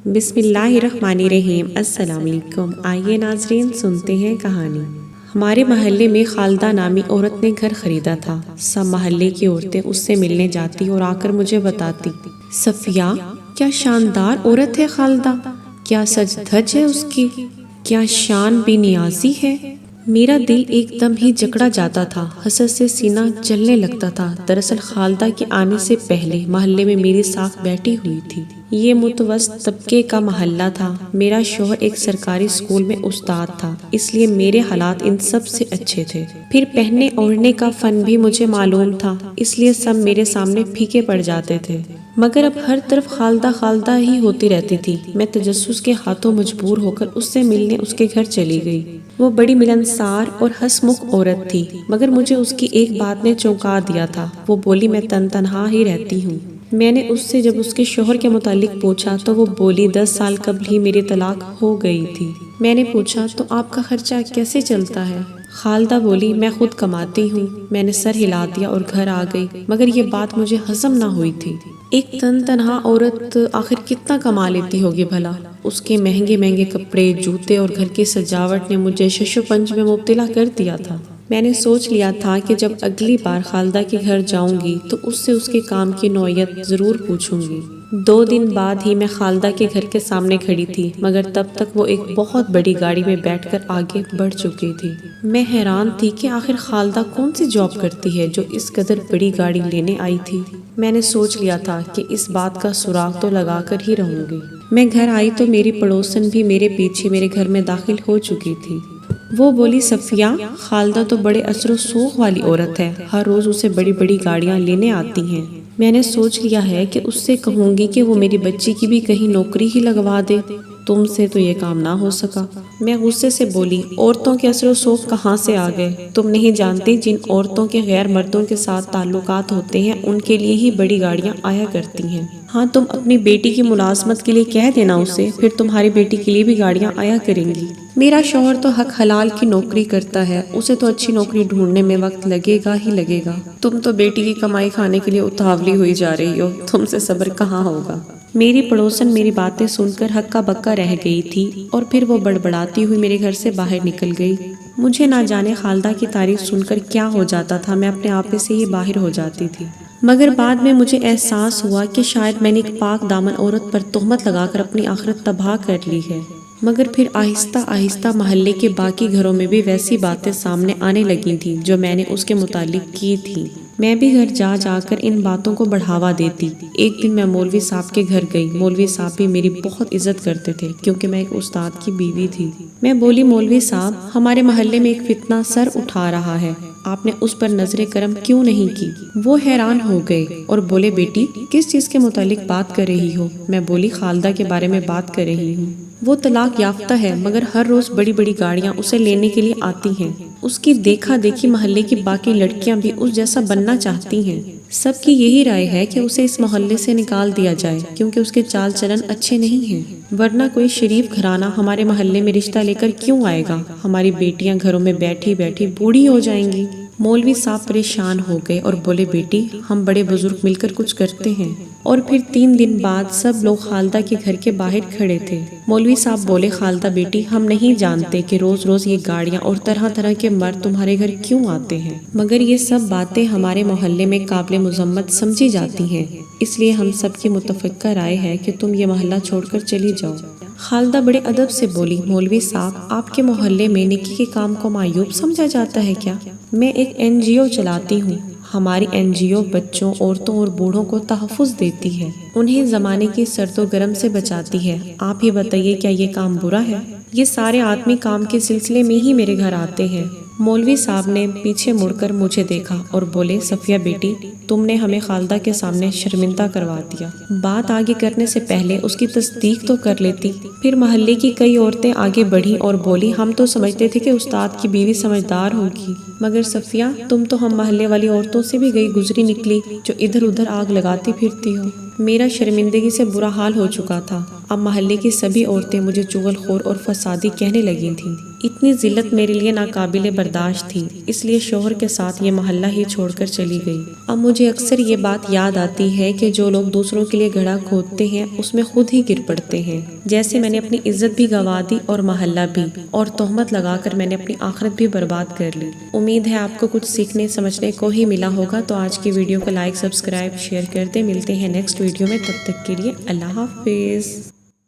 بسم اللہ الرحمن الرحیم۔ السلام علیکم۔ آئیے ناظرین سنتے ہیں کہانی۔ ہمارے محلے میں خالدہ نامی عورت نے گھر خریدا تھا۔ سب محلے کی عورتیں اس سے ملنے جاتی اور آ کر مجھے بتاتی، صفیہ کیا شاندار عورت ہے خالدہ، کیا سج دھج ہے اس کی، کیا شان بے نیازی ہے۔ میرا دل ایک دم ہی جکڑا جاتا تھا، حسد سے سینہ جلنے لگتا تھا۔ دراصل خالدہ کے آنے سے پہلے محلے میں میری ساکھ بیٹھی ہوئی تھی۔ یہ متوسط طبقے کا محلہ تھا۔ میرا شوہر ایک سرکاری اسکول میں استاد تھا، اس لیے میرے حالات ان سب سے اچھے تھے۔ پھر پہننے اوڑھنے کا فن بھی مجھے معلوم تھا، اس لیے سب میرے سامنے پھیکے پڑ جاتے تھے۔ مگر اب ہر طرف خالدہ خالدہ ہی ہوتی رہتی تھی۔ میں تجسس کے ہاتھوں مجبور ہو کر اس سے ملنے اس کے گھر چلی گئی۔ وہ بڑی ملنسار اور ہنس مکھ عورت تھی، مگر مجھے اس کی ایک بات نے چونکا دیا تھا۔ وہ بولی میں تنہا ہی رہتی ہوں۔ میں نے اس سے جب اس کے شوہر کے متعلق پوچھا تو وہ بولی 10 سال قبل ہی میری طلاق ہو گئی تھی۔ میں نے پوچھا تو آپ کا خرچہ کیسے چلتا ہے؟ خالدہ بولی میں خود کماتی ہوں۔ میں نے سر ہلا دیا اور گھر آ گئی، مگر یہ بات مجھے ہضم نہ ہوئی تھی۔ ایک تنہا عورت آخر کتنا کما لیتی ہوگی بھلا؟ اس کے مہنگے مہنگے کپڑے، جوتے اور گھر کی سجاوٹ نے مجھے شش و پنج میں مبتلا کر دیا تھا۔ میں نے سوچ لیا تھا کہ جب اگلی بار خالدہ کے گھر جاؤں گی تو اس سے اس کے کام کی نوعیت ضرور پوچھوں گی۔ 2 دن بعد ہی میں خالدہ کے گھر کے سامنے کھڑی تھی، مگر تب تک وہ ایک بہت بڑی گاڑی میں بیٹھ کر آگے بڑھ چکی تھی۔ میں حیران تھی کہ آخر خالدہ کون سی جاب کرتی ہے جو اس قدر بڑی گاڑی لینے آئی تھی۔ میں نے سوچ لیا تھا کہ اس بات کا سراغ تو لگا کر ہی رہوں گی۔ میں گھر آئی تو میری پڑوسن بھی میرے پیچھے میرے گھر میں داخل ہو چکی تھی۔ وہ بولی صفیہ خالدہ تو بڑے اثر و سوغ والی عورت ہے، ہر روز اسے بڑی بڑی گاڑیاں لینے آتی ہیں۔ میں نے سوچ لیا ہے کہ اس سے کہوں گی کہ وہ میری بچی کی بھی کہیں نوکری ہی لگوا دے، تم سے تو یہ کام نہ ہو سکا۔ میں غصے سے بولی عورتوں کے اثر و سوغ کہاں سے آ گئے؟ تم نہیں جانتی جن عورتوں کے غیر مردوں کے ساتھ تعلقات ہوتے ہیں ان کے لیے ہی بڑی گاڑیاں آیا کرتی ہیں۔ ہاں تم اپنی بیٹی کی ملازمت کے لیے کہہ دینا اسے، پھر تمہاری بیٹی کے لیے بھی گاڑیاں آیا کریں گی۔ میرا شوہر تو حق حلال کی نوکری کرتا ہے، اسے تو اچھی نوکری ڈھونڈنے میں وقت لگے گا ہی لگے گا۔ تم تو بیٹی کی کمائی کھانے کے لیے اتاولی ہوئی جا رہی ہو، تم سے صبر کہاں ہوگا۔ میری پڑوسن میری باتیں سن کر ہکا بکا رہ گئی تھی اور پھر وہ بڑبڑاتی ہوئی میرے گھر سے باہر نکل گئی۔ مجھے نہ جانے خالدہ کی تعریف سن کر کیا ہو جاتا تھا، میں اپنے آپ سے ہی باہر ہو جاتی تھی۔ مگر بعد میں مجھے احساس ہوا کہ شاید میں نے ایک پاک دامن عورت پر تہمت لگا کر اپنی آخرت تباہ کر لی ہے۔ مگر پھر آہستہ آہستہ محلے کے باقی گھروں میں بھی ویسی باتیں سامنے آنے لگی تھیں جو میں نے اس کے متعلق کی تھی۔ میں بھی گھر جا جا کر ان باتوں کو بڑھاوا دیتی۔ ایک دن میں مولوی صاحب کے گھر گئی۔ مولوی صاحب بھی میری بہت عزت کرتے تھے کیونکہ میں ایک استاد کی بیوی تھی۔ میں بولی مولوی صاحب ہمارے محلے میں ایک فتنہ سر اٹھا رہا ہے، آپ نے اس پر نظر کرم کیوں نہیں کی؟ وہ حیران ہو گئے اور بولے بیٹی کس چیز کے متعلق بات کر رہی ہو؟ میں بولی خالدہ کے بارے میں بات کر رہی ہوں۔ وہ طلاق یافتہ ہے، مگر ہر روز بڑی بڑی گاڑیاں اسے لینے کے لیے آتی ہیں۔ اس کی دیکھا دیکھی محلے کی باقی لڑکیاں بھی اس جیسا بننا چاہتی ہیں۔ سب کی یہی رائے ہے کہ اسے اس محلے سے نکال دیا جائے کیونکہ اس کے چال چلن اچھے نہیں ہیں، ورنہ کوئی شریف گھرانہ ہمارے محلے میں رشتہ لے کر کیوں آئے گا؟ ہماری بیٹیاں گھروں میں بیٹھی بیٹھی بوڑھی ہو جائیں گی۔ مولوی صاحب پریشان ہو گئے اور بولے بیٹی ہم بڑے بزرگ مل کر کچھ کرتے ہیں۔ اور پھر 3 دن بعد سب لوگ خالدہ کے گھر کے باہر کھڑے تھے۔ مولوی صاحب بولے خالدہ بیٹی ہم نہیں جانتے کہ روز روز یہ گاڑیاں اور طرح طرح کے مرد تمہارے گھر کیوں آتے ہیں، مگر یہ سب باتیں ہمارے محلے میں قابل مذمت سمجھی جاتی ہیں، اس لیے ہم سب کی متفقہ رائے ہے کہ تم یہ محلہ چھوڑ کر چلی جاؤ۔ خالدہ بڑے ادب سے بولی مولوی صاحب آپ کے محلے میں نکی کے کام کو معیوب سمجھا جاتا ہے کیا؟ میں ایک NGO چلاتی ہوں۔ ہماری NGO بچوں، عورتوں اور بوڑھوں کو تحفظ دیتی ہے، انہیں زمانے کی سرد و گرم سے بچاتی ہے۔ آپ ہی بتائیے کیا یہ کام برا ہے؟ یہ سارے آدمی کام کے سلسلے میں ہی میرے گھر آتے ہیں۔ مولوی صاحب نے پیچھے مڑ کر مجھے دیکھا اور بولے صفیہ بیٹی تم نے ہمیں خالدہ کے سامنے شرمندہ کروا دیا۔ بات آگے کرنے سے پہلے اس کی تصدیق تو کر لیتی۔ پھر محلے کی کئی عورتیں آگے بڑھی اور بولی ہم تو سمجھتے تھے کہ استاد کی بیوی سمجھدار ہوگی، مگر صفیہ تم تو ہم محلے والی عورتوں سے بھی گئی گزری نکلی جو ادھر ادھر آگ لگاتی پھرتی ہو۔ میرا شرمندگی سے برا حال ہو چکا تھا۔ اب محلے کی سبھی عورتیں مجھے چغل خور اور فسادی کہنے لگی تھیں۔ اتنی ذلت میرے لیے ناقابل برداشت تھی، اس لیے شوہر کے ساتھ یہ محلہ ہی چھوڑ کر چلی گئی۔ اب مجھے اکثر یہ بات یاد آتی ہے کہ جو لوگ دوسروں کے لیے گڑھا کھودتے ہیں اس میں خود ہی گر پڑتے ہیں۔ جیسے میں نے اپنی عزت بھی گنوا دی اور محلہ بھی، اور تہمت لگا کر میں نے اپنی آخرت بھی برباد کر لی۔ امید ہے آپ کو کچھ سیکھنے سمجھنے کو ہی ملا ہوگا، تو آج کی ویڈیو کو لائک، سبسکرائب، شیئر کر دیں۔ ملتے ہیں نیکسٹ ویڈیو میں، تب تک کے لیے اللہ حافظ۔